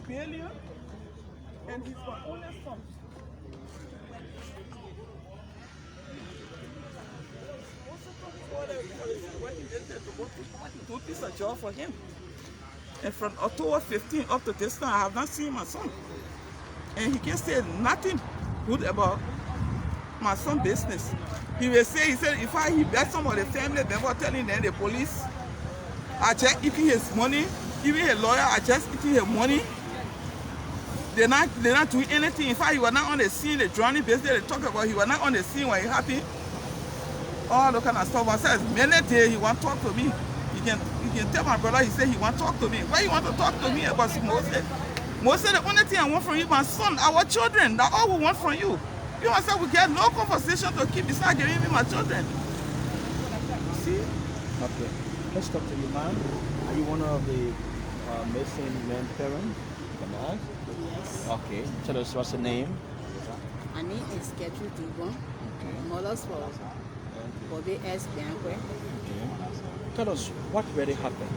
Billion, and he's my only son. Two pieces of job for him. And from October 15 up to this time, I have not seen my son. And he can't say nothing good about my son's business. He will say, he said, if he bet some of the family member telling them the police are just eating his money, even his lawyer are just eating his money. They're not doing anything. In fact, he was not on the scene, the drowning business they talk about, he was not on the scene when it happened. All the kind of stuff. I said, many days he want to talk to me. You can tell my brother, he said he want to talk to me. Why you want to talk to me about St.Moses? Moses, the only thing I want from you, my son, our children, that's all we want from you. You and I said we get no conversation to keep besides giving me my children. See? Okay. Let's talk to you, ma'am. Are you one of the missing men parents? Yes. Okay. Tell us what's the name. My name is Gertrude Dibon. Okay. Mother's for Bobby S. Bianque. Okay. Tell us what really happened.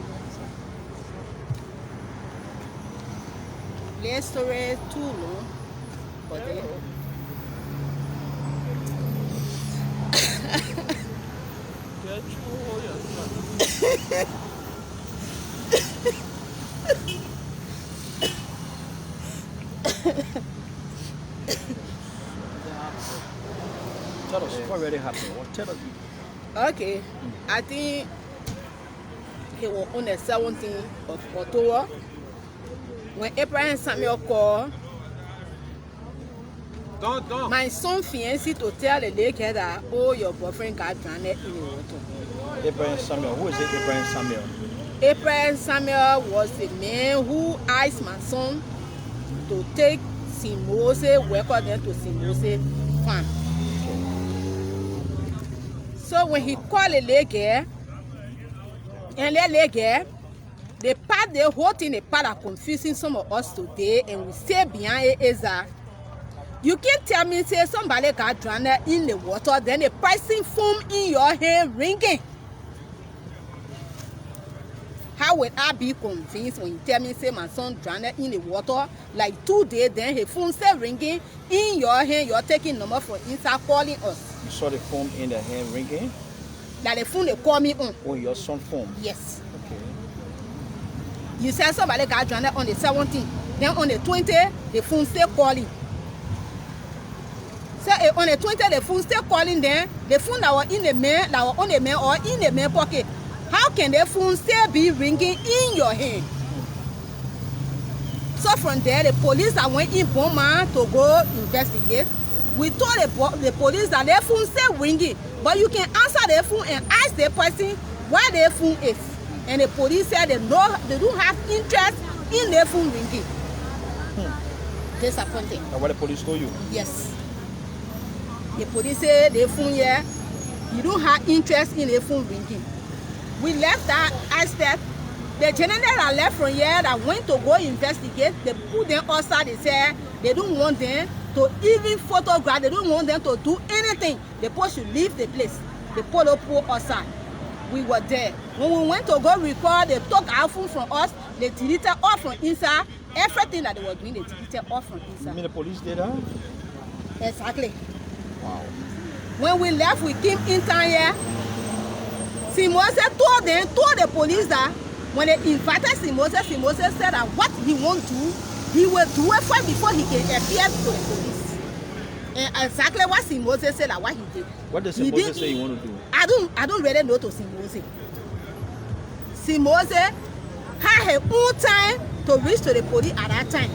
The story too long, but then Tell us what really happened. Tell us. okay. I think he was on the 17th of October when Abraham Samuel called my son fiancé to tell the lady that, oh, your boyfriend got drowned in the water. Abraham Samuel. Who is it, Abraham Samuel? Abraham Samuel was the man who asked my son to take St.Moses, welcome them to St.Moses farm. So when he called the lady, and the lady, the whole thing, the part of confusing some of us today, and we say behind it is that you can't tell me say somebody got drowned in the water, then the pricing foam in your hand ringing. How will I be convinced when you tell me say my son drowned in the water like 2 days, then his phone still ringing in your hand, you're taking number for inside calling us. You saw the phone in the hand ringing? That the phone they call me on. Oh, your son phone? Yes. Okay. You said somebody got drowned on the 17th, then on the 20th, the phone still calling. So on the 20th, the phone still calling them. The phone that was in the mail, that was on the mail or in the mail pocket. How can the phone still be ringing in your hand? So from there, the police that went in Boma to go investigate, we told the police that their phone still ringing, but you can answer their phone and ask the person where their phone is. And the police said they don't have interest in their phone ringing. Disappointing. And what the police told you? Yes. The police said their phone here, you don't have interest in their phone ringing. We left that aspect. The general that left from here that went to go investigate, they put them outside. They said they don't want them to even photograph. They don't want them to do anything. They supposed to leave the place. They put outside. We were there. When we went to go record, they took our phone from us. They deleted all from inside. Everything that they were doing, they deleted all from inside. You mean the police did that? Exactly. Wow. When we left, we came in town here. St.Moses told the police that when they invited St.Moses, St.Moses said that what he wants to do, he will do it first before he can appear to the police. And exactly what St.Moses said, like what he did. What does He St. Moses did- say you want to do? I don't really know to St.Moses. St.Moses had her own time to reach to the police at that time.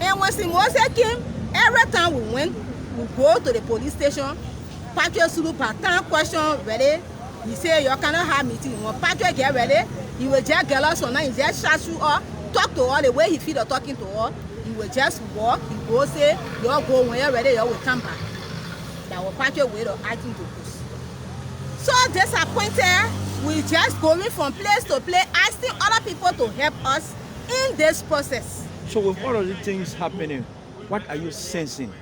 And when St.Moses came, every time we went, we go to the police station, Patrick Sulu Patan question ready. He say you cannot have meeting. When Patrick get ready, he will just get us on, he just shout you up, talk to her the way he feel or talking to her. He will just walk, he go say, you all go when you're ready, you will come back. That was Patrick way of acting to push. So disappointed, we just going from place to place, asking other people to help us in this process. So with all of these things happening, what are you sensing?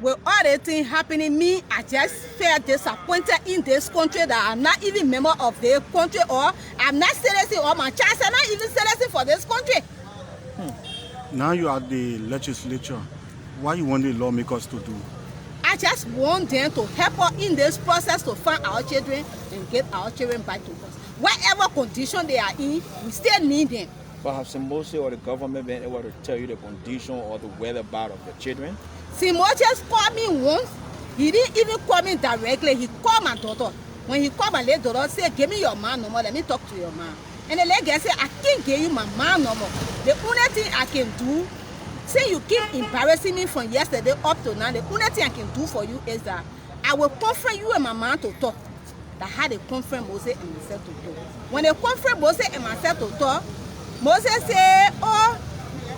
With all the things happening, me, I just felt disappointed in this country that I'm not even member of the country, or I'm not citizen, or my child are not even citizen for this country. Now you are the legislature. What you want the lawmakers to do? I just want them to help us in this process to find our children and get our children back to us. Whatever condition they are in, we still need them. But have St.Moses or the government been able to tell you the condition or the whereabouts of your children? St.Moses called me once. He didn't even call me directly. He called my daughter. When he called my late daughter, say, give me your man number. Let me talk to your man. And the lady said, I can't give you my man number. The only thing I can do, say you keep embarrassing me from yesterday up to now, the only thing I can do for you is that I will confront you and my man to talk. That had a conference Moses and myself to talk. When they conference Moses and myself to talk, Moses say, oh,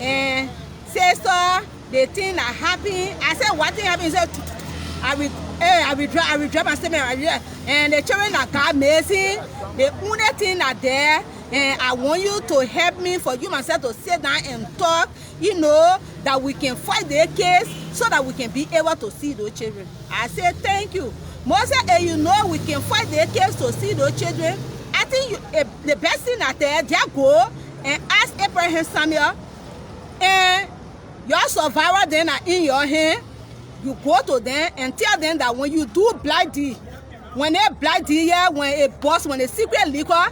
and sister, the thing that happened. I said, what thing happened? He said, I will drop my statement. And the children that got missing, the only thing that there, and I want you to help me for you myself to sit down and talk, you know, that we can fight the case so that we can be able to see those children. I said, thank you. Moses, you know we can fight the case to see those children. I think the best thing that there, just go and ask Abraham Samuel, and your survivor then are in your hand. You go to them and tell them that when you do black deed, when they black deed here, when a boss, when a secret liquor,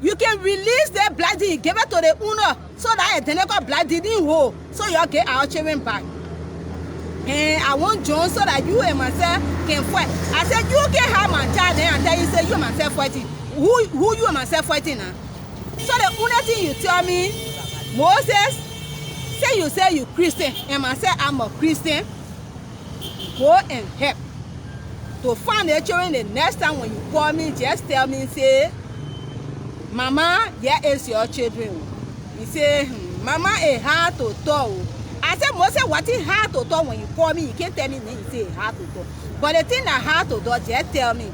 you can release the black deed, give it to the owner, so that they never black deed in whole, so you get our children back. And I want John so that you and myself can fight. I said, you can have my child there and tell you, say you and myself fighting. Who you and myself fighting now? So the only thing you tell me, Moses, say you Christian, and I say I'm a Christian, go and help. To find the children the next time when you call me, just tell me, say, Mama, here is your children. He say, Mama, it's hard to talk. I said, Moses, what is hard to talk when you call me? You can't tell me, you say it's hard to talk. But the thing that hard to talk, just tell me.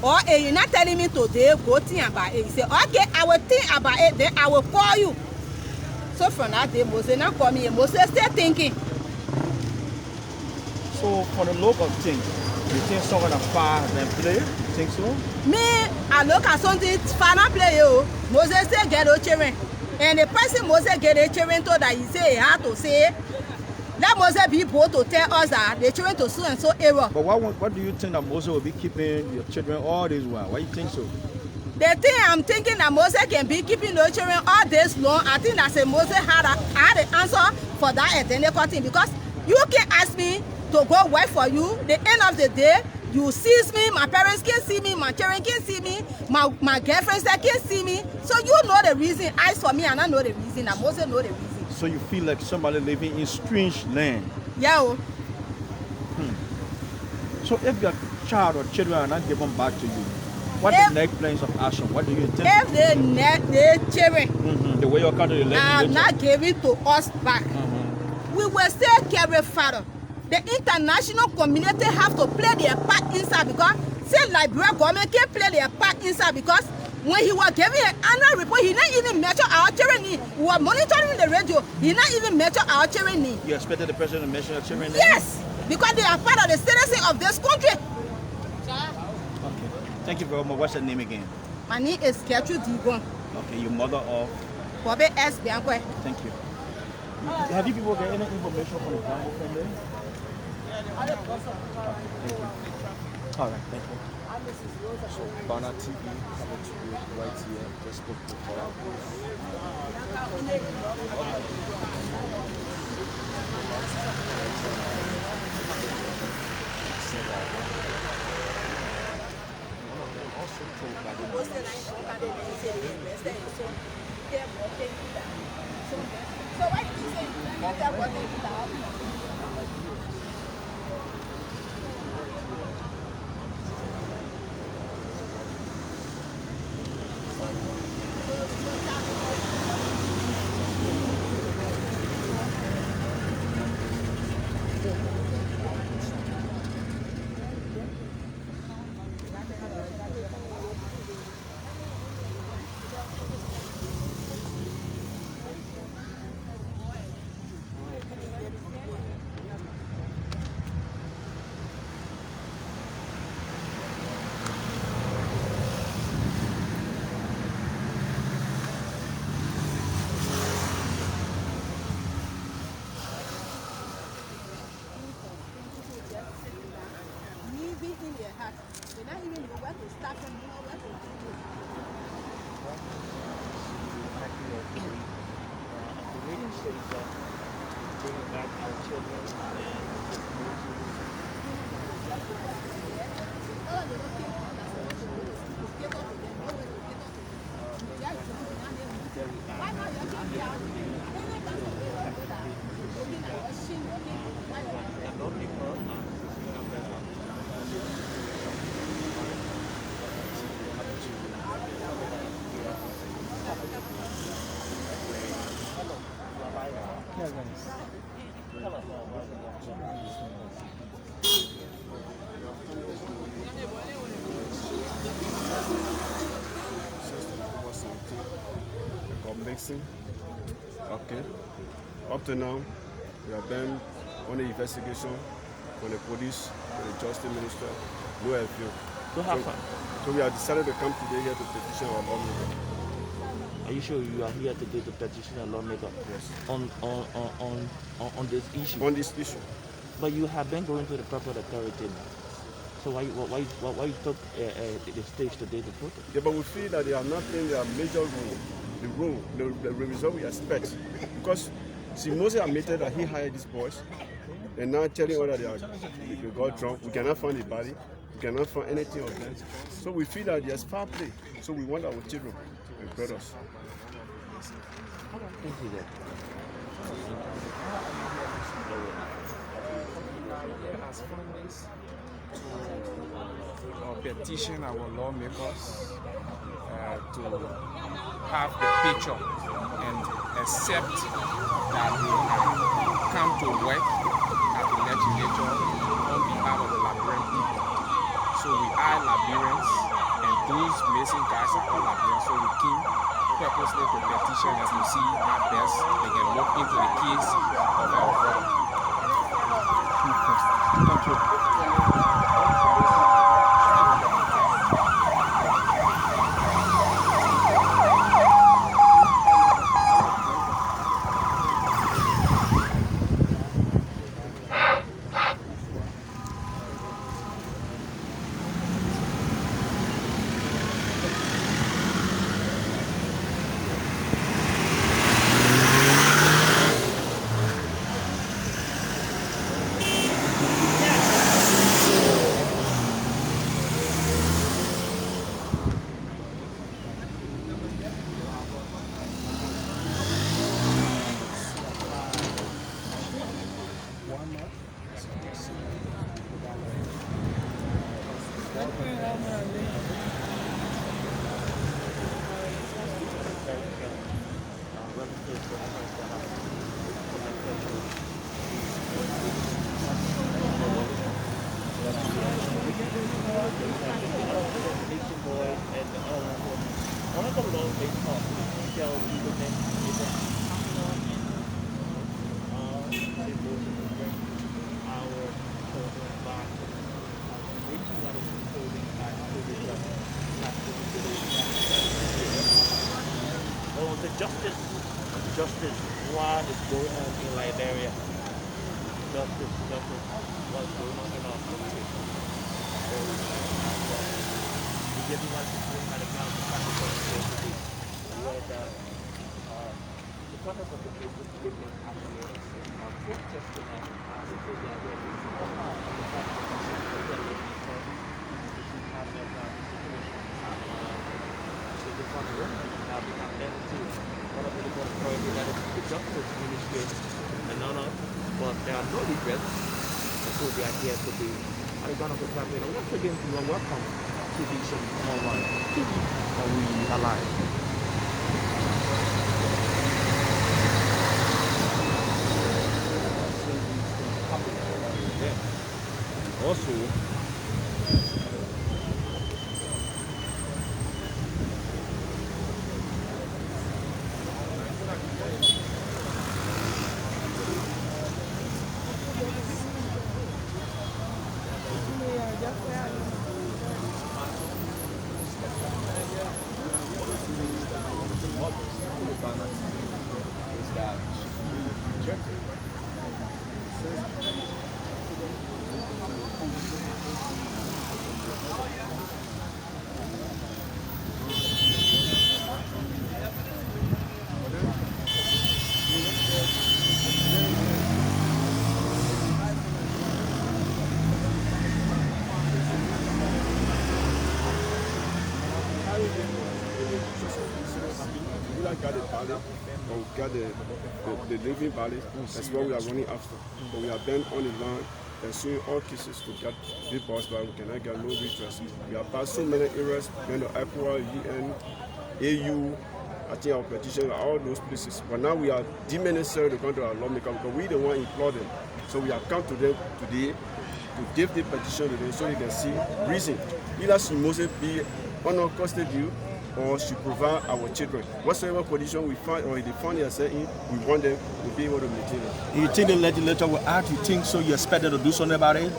Or you're not telling me today, go think about it. He say, okay, I will think about it, then I will call you. So from that day, Moses not call me, and Moses still thinking. So for the local thing, you think someone a far than play? You think so? Me, I look at something final play, Moses still get those children. And the person Moses get the children told that he say he had to say, let Moses be able to tell us that the children to so and so error. But what do you think that Moses will be keeping your children all this while? Why you think so? The thing I'm thinking that Moses can be keeping those children all this long, I think that say Moses had the answer for that identical thing, because you can ask me to go work for you. The end of the day, you sees me, my parents can see me, my children can see me, my girlfriends that can see me. So you know the reason. Ask for me and I know the reason, and Moses know the reason. So you feel like somebody living in strange land? Yeah. So if your child or children are not given back to you, what are the next plans of action? What do you think? If the children the way your country are not given to us back, we will still carry further. The international community have to play their part inside, because say Liberia government can play their part inside, because when he was giving an annual report, he not even measure our children need. We were monitoring the radio, he not even measure our children need. You expected the president to measure your children need? Yes, because they are part of the citizens of this country. Okay. Thank you very much. What's your name again? My name is Gertrude Digon. Okay, your mother of? Bobby S. Bianque. Thank you. Have you people got any information from the family from there? Thank you. All right, thank you. So, Bana TV coming to you right here. Just spoke to her. So why did you say that wasn't without? Living in their heart. They not even know where to start from, know where to do. Mixing. Okay. Up to now, we have done on the investigation from the police, from the justice minister, no appeal. So we have decided to come today here to petition our lawmaker. Are you sure you are here today to petition a lawmaker? Yes. On this issue? On this issue. But you have been going to the proper authority. So why you took the stage today to protest? Yeah, but we feel that they are not playing their major role, the result we expect. Because St.Moses admitted that he hired these boys, and now telling us that they got drunk. We cannot find the body. We cannot find anything of them. So we feel that there's foul play. So we want our children and brothers. Thank you, As families to petition our lawmakers to have the picture and accept that they have come to work at the legislature on behalf of the Liberian people. So we are Liberians, and those missing guys are all Liberians. So we came purposely to petition them to see how best they can look into the case of our brother. Thank you. Justice, what is going on in Liberia? Justice, what's going on in our country? So, we everyone is going at the ground to practice where the But there are no regrets. So the idea to be Arizona for family. Once again, you are welcome to the small one. Are we alive? Also, got the valley, or we got the living valley. That's what we are running after. But we are bent on the line, pursuing all cases to get the boss, but we cannot get no redress. We have passed so many areas, been to IPOA, UN, AU, I think our petition, all those places. But now we are deeming necessary to come to our lawmaker because we the one employ them. So we have come to them today to give the petition to them so they can see reason. Either St.Moses be under custody or should provide our children. Whatsoever condition we find or they find themselves in, we want them to be able to maintain it. You think the legislature will act? You think so? You expect them to do something about it?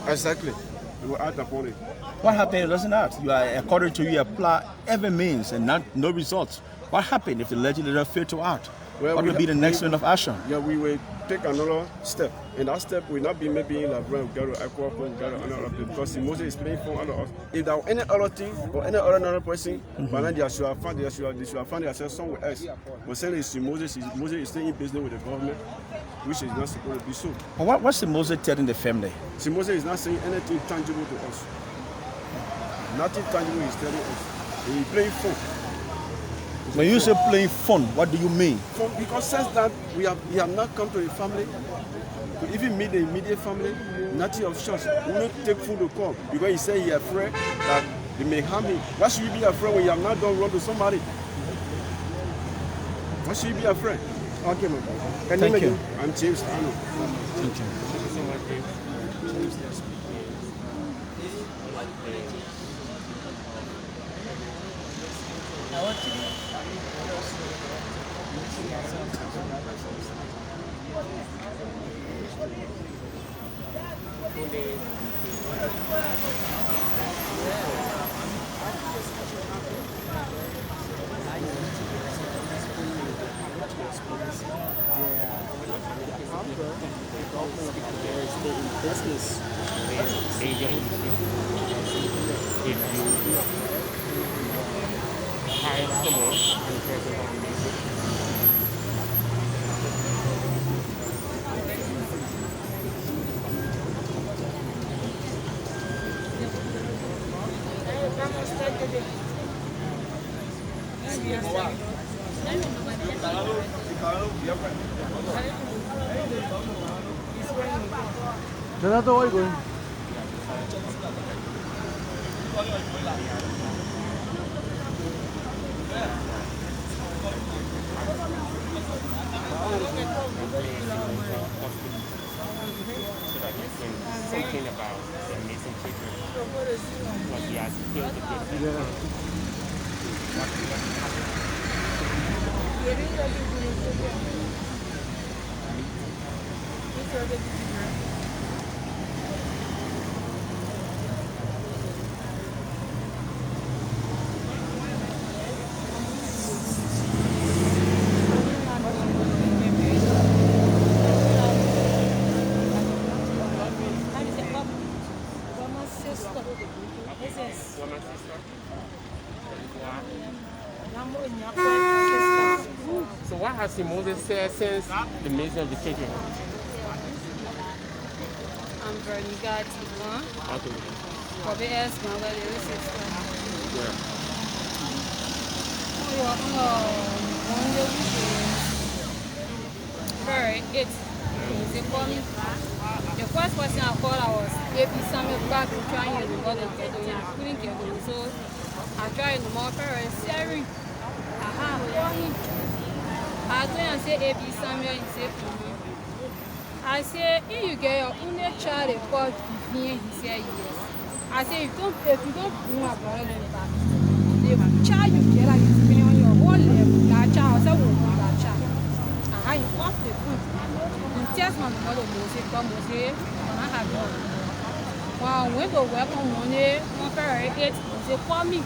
Exactly. They will act upon it. What happened? It doesn't act. You are, according to you, apply every means and no results. What happened if the legislature failed to act? Well, what will be the next line of action? Yeah, we will take another step. And that step will not be maybe in Labrador, we got to Aqua, we got to another place, because St.Moses is playing for other. If there were any other thing or any other person, but then they should have found themselves somewhere else. But saying St.Moses is staying in business with the government, which is not supposed to be so. But what's St.Moses telling the family? St.Moses is not saying anything tangible to us. Nothing tangible is telling us. He's playing phone. When you say playing fun, what do you mean? Fun, because since that we have not come to the family, to even meet the immediate family, nothing of church. We don't take food to come because he said he is afraid that they may harm him. Why should you be afraid when you have not done wrong to somebody? Why should you be afraid? Okay, my brother. Thank you. I'm James Arnold. Thank you. Business agent, if you hire someone and the person No te oigo. something about the missing children. Because he has killed the people. So what has St.Moses said since the mission of the children? I'm Veronica Tivon. Okay. For the S, my little sister. Yeah. Very, it's they call me. The first person I called, I was AP Samuel back trying to go to Kedonia. I couldn't get home, so I tried the more very serious. I told him, I said AP Samuel, he said, I said, if you get your only child a call Vivian, he said yes. I said, if you don't bring my brother back, the child you get like it's been on your whole level, that child, I will bring that child. I off the food. You test my mother, Moses, come Moses, and I have one. When I went to work on Monday, one February 8th, they called me.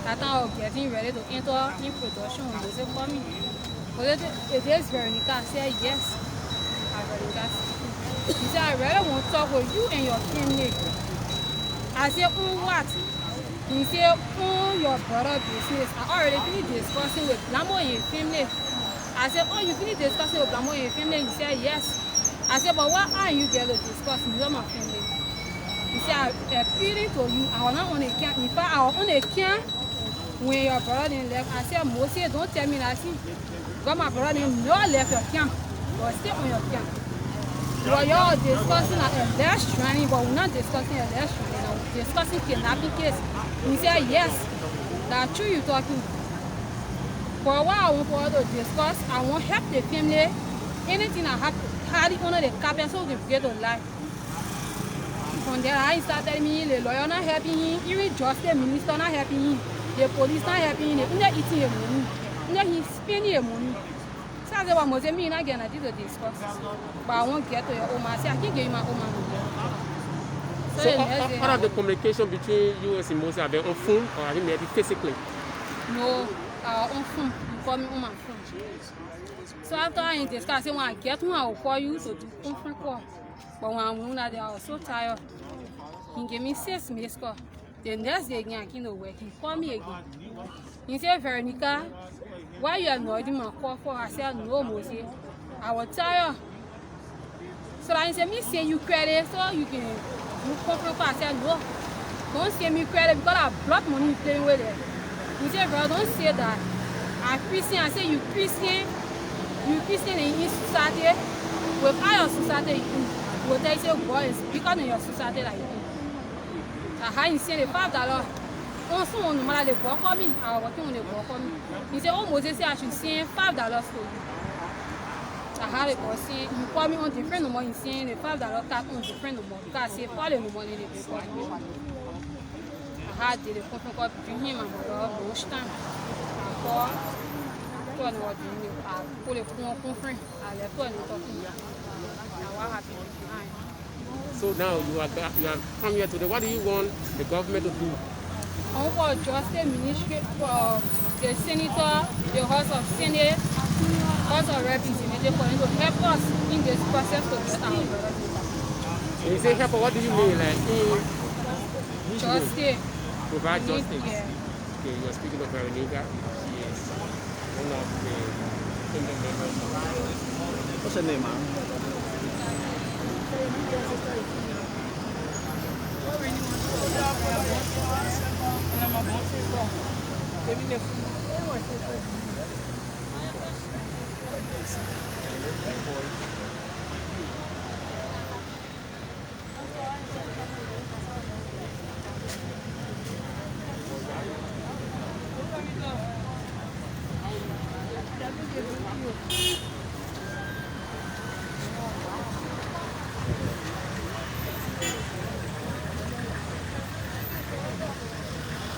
That time I was getting ready to enter in production, they called me. But it is Veronica. I said, yes. Veronica. He said, I really want to talk with you and your family. I said, what? He said, your brother business. I already finished discussing with Blamo and your family. I said, oh, you finished discussing with Blamo and your family? He said, yes. I said, but what are you going to discuss with my family? He said, I'm appealing to you. I was not on a camp. In fact, I was on a camp when your brother didn't left. I said, Moses, don't tell me nothing. Because my brother didn't not left your camp. But stay on your camp. Well, you're discussing a less training, but we're not discussing a less training. We're discussing kidnapping case. He said, yes, that's true you're talking. For a while, I want for us to discuss. I want help the family. Anything I have had it under the carpet so we get to life. From there, I started telling me the lawyer not helping him, even justice minister not helping him, the police not helping him, they're eating your money, he's spending your money. So I said, well, Moses, me not getting to discuss. But I won't get to your home. I said, I can't give you my home. So what are the communication between you and St.Moses? Are they on phone or are they maybe physically? No, on phone. You call me on my phone. So after I discuss, I said, when I get home, I will call you to do conference call. But when I'm home that day, I was so tired. He gave me 6 missed calls. The next day again, I came to work. He called me again. He said, Veronica, why you avoiding my call for? I said, no, Moses. I was tired. So I said, me say you credit so you can do conference call. I said, no. Don't say me credit because I block money playing with it. He said, bro, don't say that. I'm Christian. I said, you Christian in your society. With our society, you they say, boy, it's because in your society like you. I had said the $5. Also, on the matter, they work on me. I was working on the work on me. He said, oh, Moses, I should send $5 to you. I had it for saying, you call me on different number, he's saying the $5 card on different number. Because I say, follow the money they pay for me. I had the conference call between him and my brother, most time. I called, I told him what to do. I put a phone conference, I left her and talking. I was happy behind. So now you are come here today. What do you want the government to do? I want for justice ministry, for the senator, the House of Senate, House of Representatives, for them to help us in this process to get our brother. When you say help, what do you mean? Like Justice. Provide justice. Yeah. Okay, you are speaking of Veronica. She is one of the kingdom members. What's her name, man?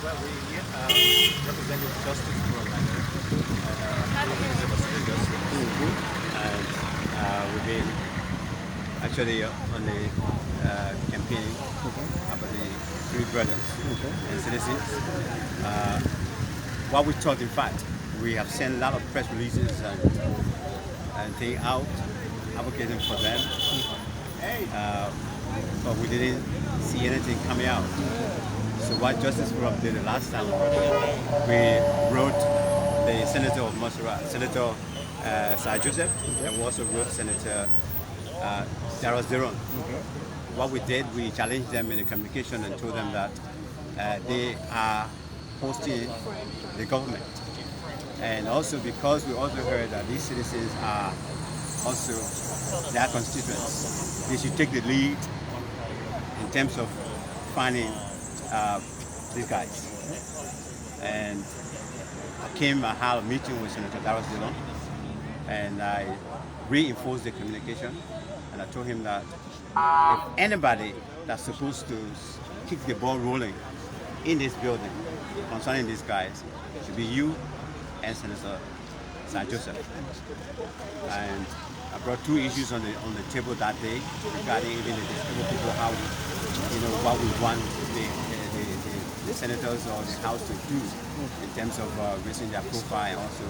Well, we represented Justice for and we've been actually on the campaign about the 3 brothers and citizens. What we thought, in fact, we have sent a lot of press releases and things out advocating for them, but we didn't see anything coming out. So what Justice Forum did the last time, we wrote the Senator of Montserrat, Senator St. Joseph, and we also wrote Senator Darrell Zeron. What we did, we challenged them in the communication and told them that they are hosting the government. And also because we also heard that these citizens are also their constituents, they should take the lead in terms of finding these guys. And I had a meeting with Senator Darrell Zeron, and I reinforced the communication, and I told him that if anybody that's supposed to keep the ball rolling in this building concerning these guys, it should be you and Senator St. Joseph. And I brought two issues on the table that day regarding even the disabled people, how what we want the senators or the House to do in terms of raising their profile and also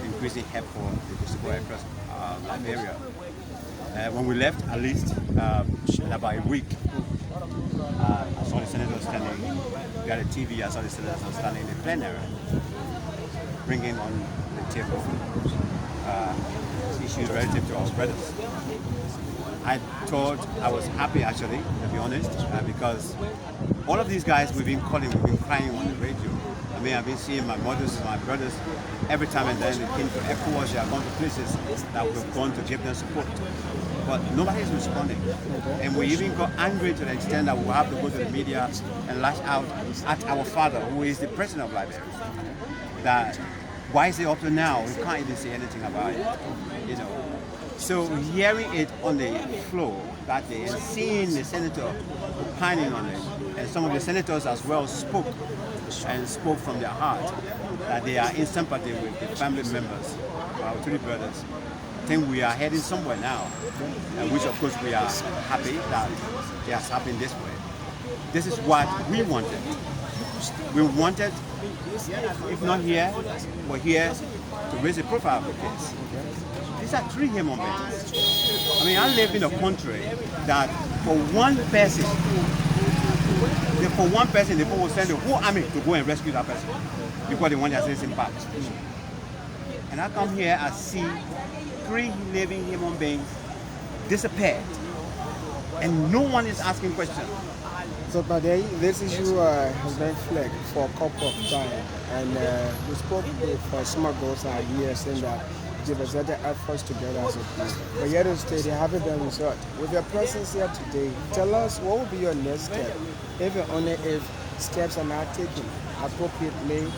increasing help for the disabled across Liberia. When we left, at least in about a week, I saw the senators standing, we had a TV, I saw the senators standing in the plenary, bringing on the table issues relative to our brothers. I was happy actually, to be honest, because all of these guys we've been calling, we've been crying on the radio. I mean, I've been seeing my mothers and my brothers every time and then they came to ECOWAS, they have gone to places that we've gone to give them support. But nobody is responding. And we even got angry to the extent that we have to go to the media and lash out at our father, who is the president of Liberia. That why is it up to now? We can't even say anything about it. So hearing it on the floor that day and seeing the senator opining on it, and some of the senators as well spoke from their heart that they are in sympathy with the family members, our three brothers. I think we are heading somewhere now, which of course we are happy that it has happened this way. This is what we wanted. We wanted, if not here, but here to raise the profile of the case. These are three human beings. I mean, I live in a country that for one person, the people will send the whole army to go and rescue that person because they want their citizen back. And I come here and see three living human beings disappeared, and no one is asking questions. So, but this issue has been flagged for a couple of times, and we spoke with some of those ideas saying that they've exerted efforts together as a team. But yet instead, they haven't been resolved. With your presence here today, tell us what will be your next step, if and only if steps are not taken appropriately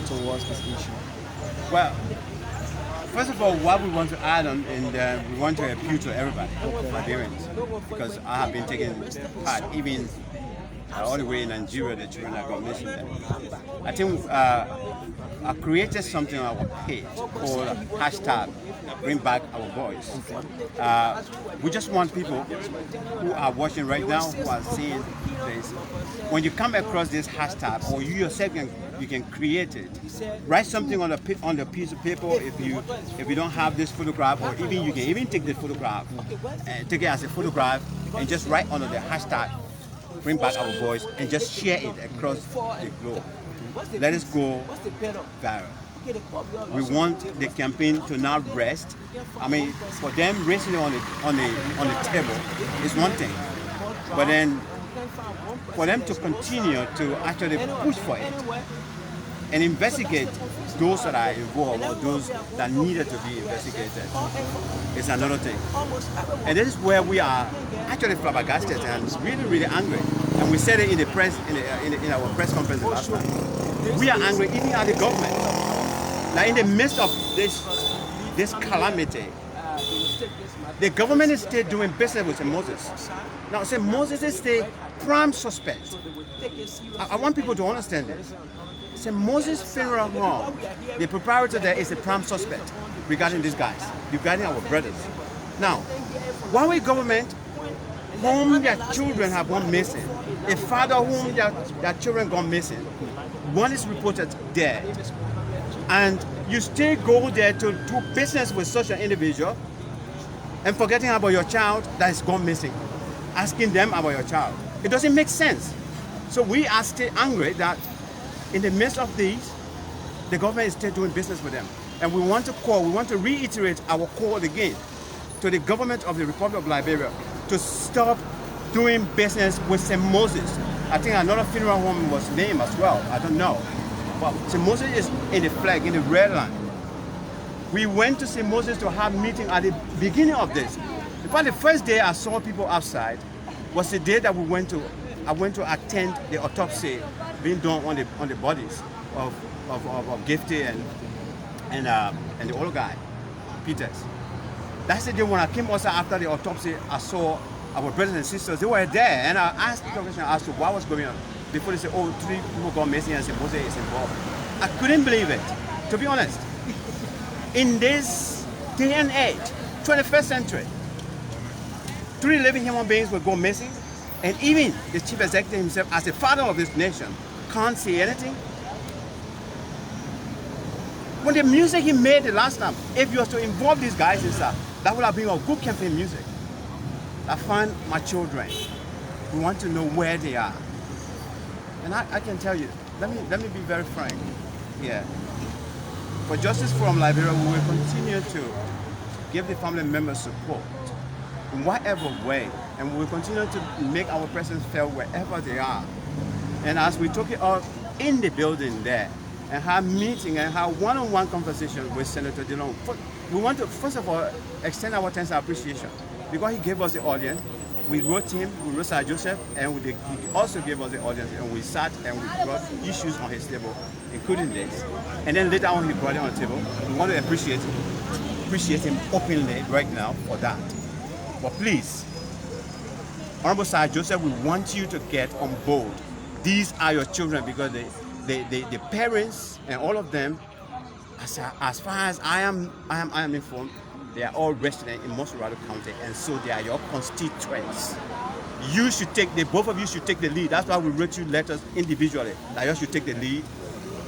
towards this issue. Well, first of all, what we want to add on, and we want to appeal to everybody, Liberians, because I have been taking part, even all the way in Nigeria, the children that got missing there. I think I created something on our page called hashtag Bring Back Our Boys. We just want people who are watching right now, who are seeing this, when you come across this hashtag, or you yourself you can create it, write something on the piece of paper. If you don't have this photograph, or even you can even take the photograph and take it as a photograph and just write under the hashtag Bring Back Our Boys and just share it across the globe. Let us go viral. We want the campaign to now rest. I mean, for them raising it on the table is one thing, but then for them to continue to actually push for it and investigate those that are involved or those that needed to be investigated is another thing. And this is where we are actually flabbergasted and really, really angry. And we said it in the press, in our press conference last night. We are angry even at the government. Like in the midst of this calamity, the government is still doing business with St.Moses. Now, St.Moses is the prime suspect. I want people to understand this. St.Moses Funeral Home, the proprietor there is the prime suspect regarding these guys, regarding our brothers. Now, Huawei government, whom their children have gone missing, a father whom their children gone missing, one is reported dead, and you still go there to do business with such an individual and forgetting about your child that is gone missing, asking them about your child. It doesn't make sense. So we are still angry that in the midst of these, the government is still doing business with them. And we want to reiterate our call again to the government of the Republic of Liberia to stop doing business with St. Moses. I think another funeral home was named as well. I don't know. But St. Moses is in the flag, in the red line. We went to St. Moses to have a meeting at the beginning of this. In fact, the first day I saw people outside was the day that I went to attend the autopsy being done on the bodies of Gifty and the old guy, Peters. That's the day when I came outside after the autopsy, I saw our brothers and sisters, they were there, and I asked the question as to what was going on. Before they said, oh, 3 people got missing and St. Moses is involved. I couldn't believe it, to be honest. In this day and age, 21st century, 3 living human beings will go missing, and even the chief executive himself, as the father of this nation, can't say anything. When the music he made the last time, if you was to involve these guys inside, that would have been a good campaign music. I find my children, we want to know where they are. And I can tell you, let me be very frank. Yeah. For Justice Forum Liberia, we will continue to give the family members support in whatever way, and we will continue to make our presence felt wherever they are. And as we took it out in the building there, and have meeting and have one-on-one conversation with Senator Dillon, we want to, first of all, extend our thanks and appreciation because he gave us the audience. We wrote him, we wrote Sir Joseph, and he also gave us the audience, and we sat and we brought issues on his table, including this. And then later on, he brought it on the table. We want to appreciate him openly right now for that. But please, Honorable Sir Joseph, we want you to get on board. These are your children because the parents and all of them, as far as I am informed, they are all resident in Mosurado County, and so they are your constituents. You should both of you should take the lead. That's why we wrote you letters individually, that you should take the lead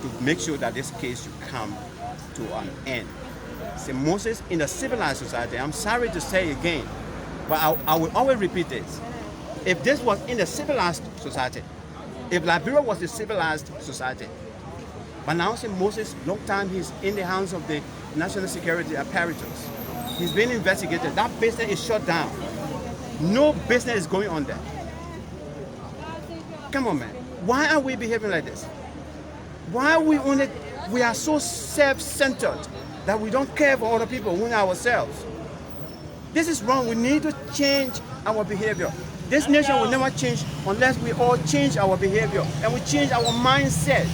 to make sure that this case should come to an end. St. Moses in a civilized society, I'm sorry to say again, but I will always repeat this. If this was in a civilized society, if Liberia was a civilized society, but now St. Moses, long time he's in the hands of the national security apparatus. He's been investigated. That business is shut down. No business is going on there. Come on, man. Why are we behaving like this? Why are we are so self-centered that we don't care for other people, only ourselves? This is wrong. We need to change our behavior. This nation will never change unless we all change our behavior and we change our mindset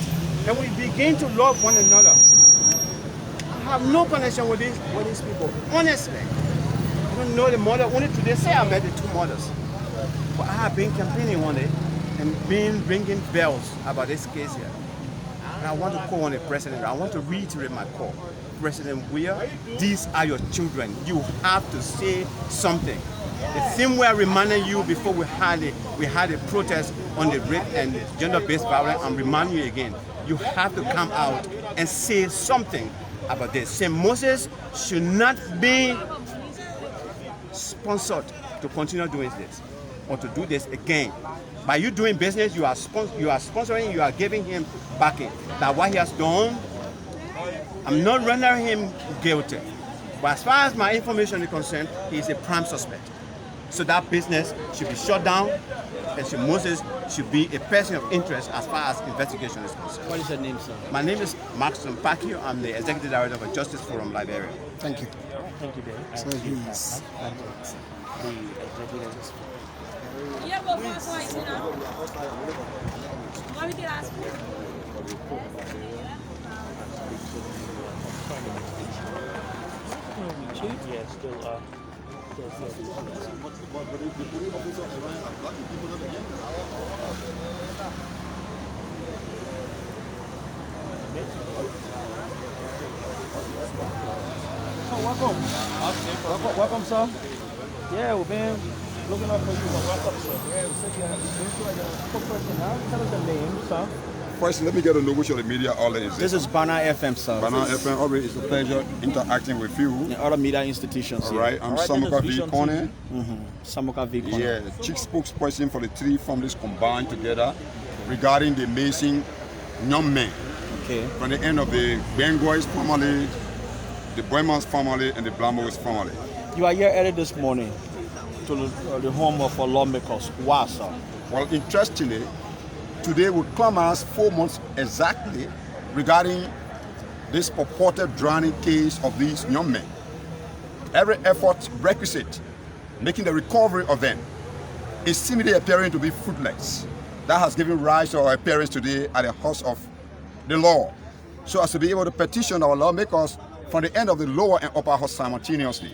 and we begin to love one another. I have no connection with these people, honestly. I don't know the mother. Only today say I met the 2 mothers. But I have been campaigning on it and been ringing bells about this case here. And I want to call on the president. I want to reiterate my call. President Weir, these are your children. You have to say something. The same way I reminded you before we had a protest on the rape and gender-based violence, I'm reminding you again. You have to come out and say something about this. St. Moses should not be sponsored to continue doing this or to do this again. By you doing business, you are sponsoring, you are giving him backing. That what he has done, I'm not rendering him guilty. But as far as my information is concerned, he is a prime suspect. So that business should be shut down, and St. Moses should be a person of interest as far as investigation is concerned. What is your name, sir? My name is Maxton Pacquiao. I'm the Executive Director of Justice Forum Liberia. Thank you. Thank you, Dave. So he's The executive. Yeah, but what's you know? What we can ask for? Yeah, still Welcome, sir. Yeah, we've been looking up for you. Welcome, sir. Yeah, we said you have to person now. Tell us the name, sir. First, let me get to know which of the media outlet is This is Bana FM, sir. Bana FM, always it's a pleasure interacting with you. And other media institutions. All right, I'm Samuka V. Kone. Samuka V. Kone. Yeah, the chief spokesperson for the 3 families combined together regarding the missing young men. Okay. From the end of the Bengois family the Boymans family and the Blamos family. You are here early this morning to the home of our lawmakers. Why, sir? Well, interestingly, today will come as 4 months exactly regarding this purported drowning case of these young men. Every effort requisite making the recovery of them is seemingly appearing to be fruitless. That has given rise to our appearance today at the house of the law, so as to be able to petition our lawmakers from the end of the lower and upper house simultaneously,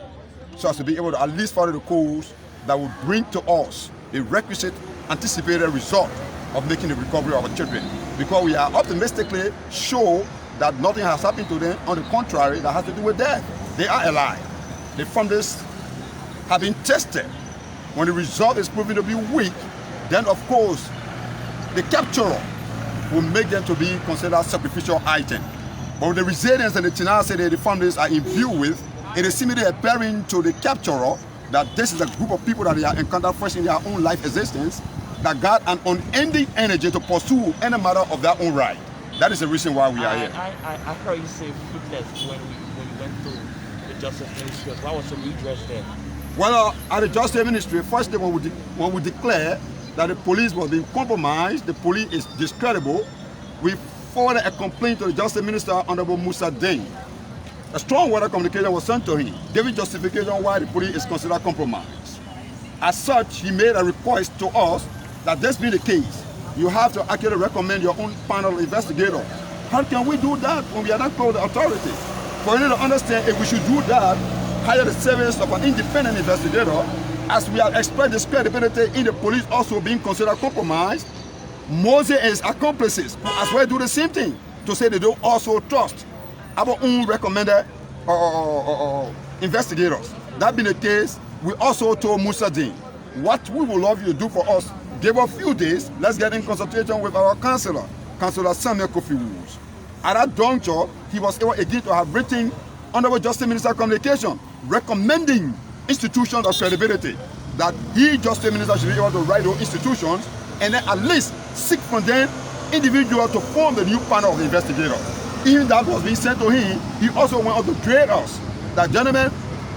so as to be able to at least follow the course that will bring to us the requisite anticipated result of making the recovery of our children, because we are optimistically sure that nothing has happened to them. On the contrary, that has to do with death. They are alive. The families have been tested. When the result is proven to be weak, then of course the capturer will make them to be considered sacrificial item. But with the resilience and the tenacity the families are imbued with, it is seemingly appearing to the capturer that this is a group of people that they have encountered first in their own life existence that got an unending energy to pursue any matter of their own right. That is the reason why we are here. I heard you say fruitless when you went to the Justice Ministry. What was the redress there? Well, at the Justice Ministry, first thing when we declare that the police was being compromised, the police is discreditable, we forwarded a complaint to the Justice Minister, Honorable Musa Deng. A strong word of communication was sent to him, giving justification why the police is considered compromised. As such, he made a request to us that this be the case. You have to actually recommend your own panel investigator. How can we do that when we are not called the authority? For you to understand, if we should do that, hire the service of an independent investigator, as we have expressed this credibility in the police also being considered compromised, Moses and his accomplices who as well do the same thing, to say they don't also trust our own recommended investigators. That being the case, we also told Musa Deng, what we would love you to do for us, give a few days, let's get in consultation with our Councillor Samuel Kofi Woods. At that juncture, he was able again to have written Honorable Justice Minister Communication recommending institutions of credibility that he, Justice Minister, should be able to write those institutions and then at least seek from them individuals to form the new panel of the investigators. Even that was being sent to him, he also went on to grade us that, gentlemen,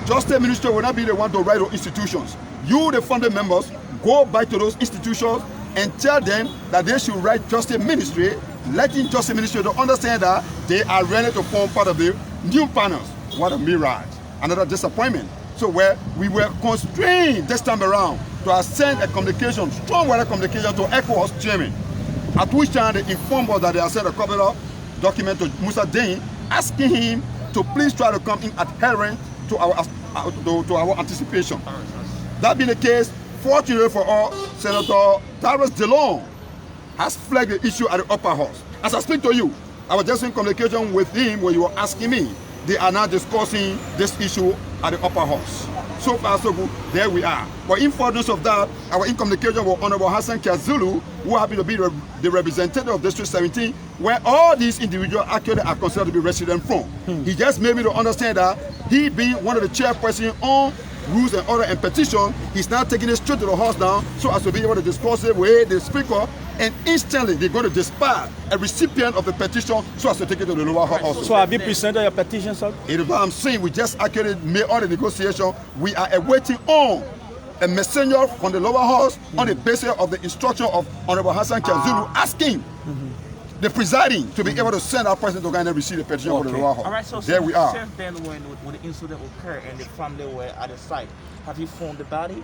Justice Minister will not be the one to write those institutions. You, the founding members, go back to those institutions and tell them that they should write Justice Ministry, letting Justice Ministry to understand that they are ready to form part of the new panels. What a mirage. Another disappointment. So where we were constrained this time around to send a communication, strong word of communication to ECOWAS chairman, at which time they informed us that they had sent a copy of document to Musa Deng, asking him to please try to come in adherent to our anticipation. That being the case, fortunately for all, Senator Tyrus DeLong has flagged the issue at the upper house. As I speak to you, I was just in communication with him when you were asking me. They are now discussing this issue at the upper house. So far, so good. There we are. But in furtherance of that, I was in communication with Honorable Hassan Kazulu, who happened to be the representative of District 17, where all these individuals actually are considered to be residents from. He just made me to understand that he being one of the chairperson on rules and order and petition, he's now taking it straight to the house now so as to be able to discuss it with the speaker, and instantly they're going to dispatch a recipient of the petition so as to take it to the lower house also. So have you presented your petition, sir? It is what I'm saying. We just actually made all the negotiation. We are awaiting on a messenger from the lower house on the basis of the instruction of Honorable Hassan Kazulu asking the presiding to be able to send our president to go and receive the petition from the lower house. All right, so there we are. Since then, when the incident occurred and the family were at the site, have you found the body?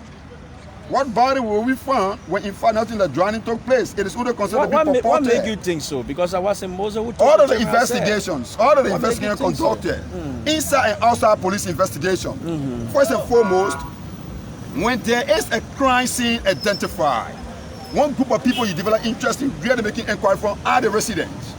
What body will we find when in fact nothing that drowning took place? It is only considered to be purported. What made you think so? Because I was in Moses. All of the investigations conducted, inside and outside police investigation. First and foremost, when there is a crime scene identified, one group of people you develop interest in really making inquiry from are the residents.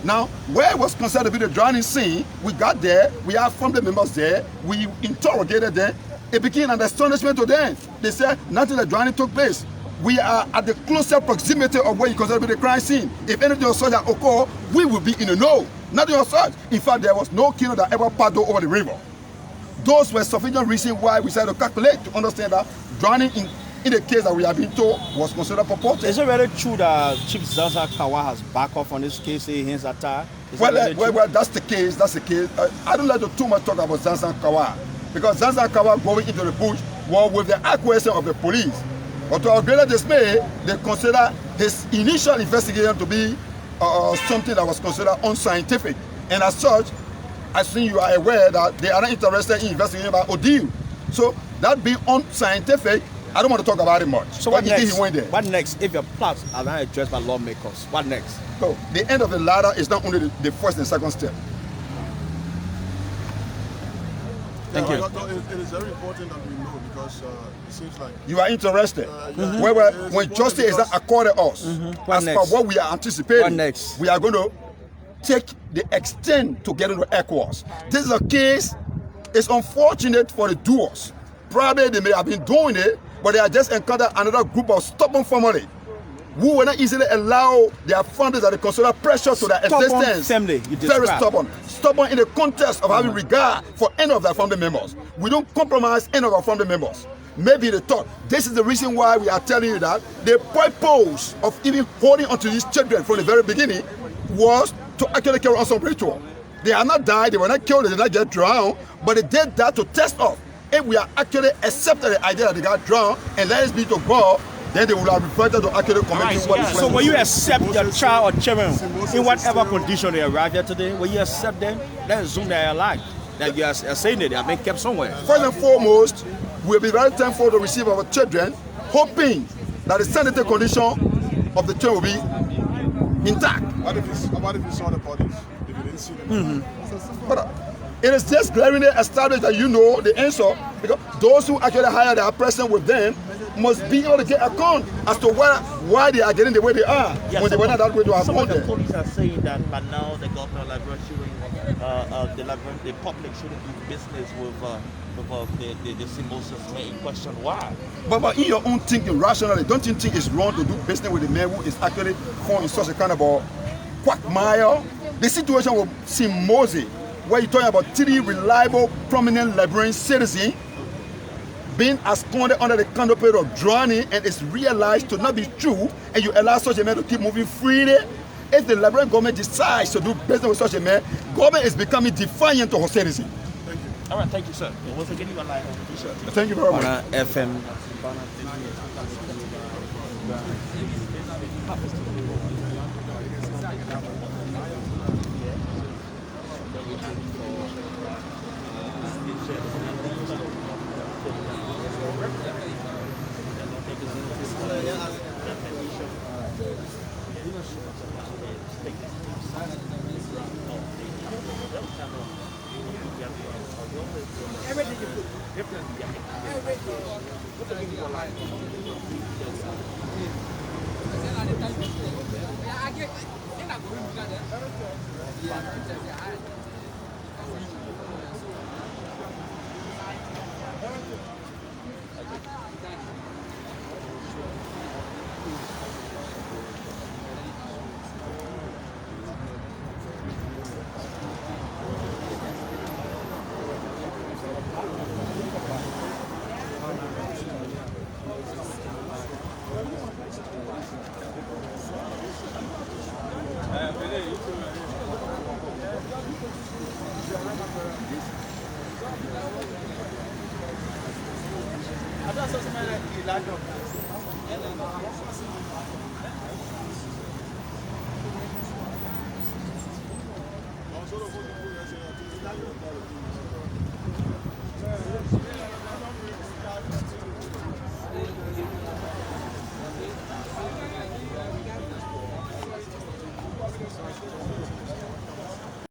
Now, where it was considered to be the drowning scene, we got there, we have family members there, we interrogated them. It became an astonishment to them. They said nothing like drowning took place. We are at the closer proximity of where you consider to be the crime scene. If anything of such that occurred, we will be in the know. Nothing of such. In fact, there was no canoe that ever paddled over the river. Those were sufficient reasons why we decided to calculate to understand that drowning in the case that we have been told was considered purported. Is it really true that Chief Zanza Kawa has backed off on this case, saying his attack? Well, that's the case. That's the case. I don't like to too much talk about Zanza Kawa because Zanza Kawa going into the bush was with the acquiescence of the police. But to our greater dismay, they consider his initial investigation to be something that was considered unscientific. And as such, I think you are aware that they are not interested in investigating about Odile. So that being unscientific, I don't want to talk about it much. So what next? He went there. What next if your plots are not addressed by lawmakers? What next? So the end of the ladder is not only the first and second step. Thank you. It is very important that we know because it seems like you are interested. When justice is not accorded us, as per what we are anticipating, what next? We are going to take the extent to get into ECOWAS. This is a case. It's unfortunate for the doers. Probably they may have been doing it, but they have just encountered another group of stubborn family who will not easily allow their founders that they consider pressure to their existence. Family, very stubborn. Stubborn in the context of having regard for any of their family members. We don't compromise any of our family members. Maybe they thought this is the reason why we are telling you that the purpose of even holding onto these children from the very beginning was to actually carry on some ritual. They are not died, they were not killed, they did not get drowned, but they did that to test us. If we are actually accepting the idea that they got drowned and let us be to God, then they will have reverted to actually committing what is. So will you accept your child or children in whatever condition they arrive here today? Will you accept them? Let's assume they are alive. That you are saying that they are being kept somewhere. First and foremost, we'll be very thankful to receive our children, hoping that the sanitary condition of the children will be intact. What if you saw the bodies? If you didn't see them? But it is just glaringly established that you know the answer, because those who actually hire their present with them must be able to get account as to why they are getting the way they are when they were not that way to have Some of the them. police are saying that by now the governor of Liberia the public shouldn't do business with the St.Moses man in question. Why? But in your own thinking, rationally, don't you think it's wrong to do business with the man who is actually found in such a kind of a quagmire? The situation with St.Moses, where you're talking about 3 reliable, prominent Liberian citizens being absconded under the canopy of drowning, and it's realized to not be true, and you allow such a man to keep moving freely. If the Liberian government decides to do business with such a man, government is becoming defiant to her citizens. Thank you. All right, thank you, sir. Once again, you are live. Thank you very much. FM.